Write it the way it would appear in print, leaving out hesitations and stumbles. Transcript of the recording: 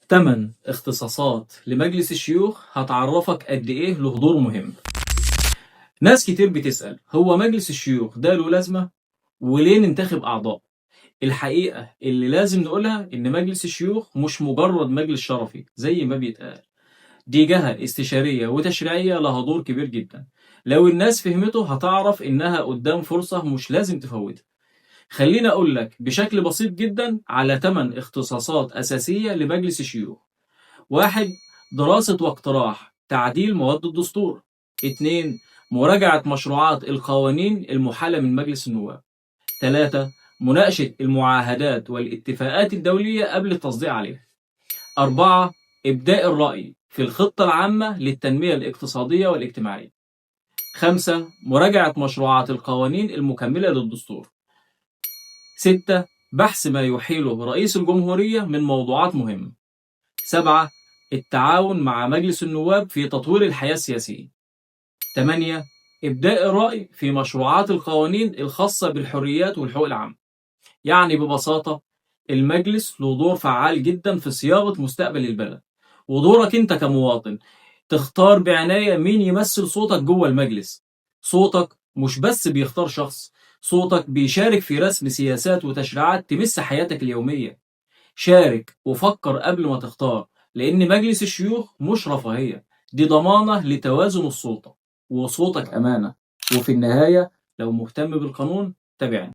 8 اختصاصات لمجلس الشيوخ هتعرفك قد ايه له دور مهم. ناس كتير بتسأل هو مجلس الشيوخ ده له لازمة وليه ننتخب أعضاء؟ الحقيقة اللي لازم نقولها إن مجلس الشيوخ مش مجرد مجلس شرفي زي ما بيتقال، دي جهة استشارية وتشريعية لها دور كبير جدا. لو الناس فهمته هتعرف إنها قدام فرصة مش لازم تفوتها. خليني أقول لك بشكل بسيط جدا على 8 اختصاصات أساسية لمجلس الشيوخ. 1. دراسة واقتراح تعديل مواد الدستور. 2. مراجعة مشروعات القوانين المحالة من مجلس النواب. 3. مناقشة المعاهدات والاتفاقات الدولية قبل التصديق عليها. 4. إبداء الرأي في الخطة العامة للتنمية الاقتصادية والاجتماعية. 5. مراجعة مشروعات القوانين المكملة للدستور. 6. بحث ما يحيله رئيس الجمهورية من موضوعات مهمة. 7. التعاون مع مجلس النواب في تطوير الحياة السياسية. 8. إبداء الرأي في مشروعات القوانين الخاصة بالحريات والحقوق العامة. يعني ببساطة المجلس له دور فعال جدا في صياغة مستقبل البلد، ودورك انت كمواطن تختار بعناية مين يمثل صوتك جوه المجلس. صوتك مش بس بيختار شخص، صوتك بيشارك في رسم سياسات وتشريعات تمس حياتك اليومية. شارك وفكر قبل ما تختار، لأن مجلس الشيوخ مش رفاهية، دي ضمانة لتوازن السلطة، وصوتك أمانة. وفي النهاية لو مهتم بالقانون تابعني.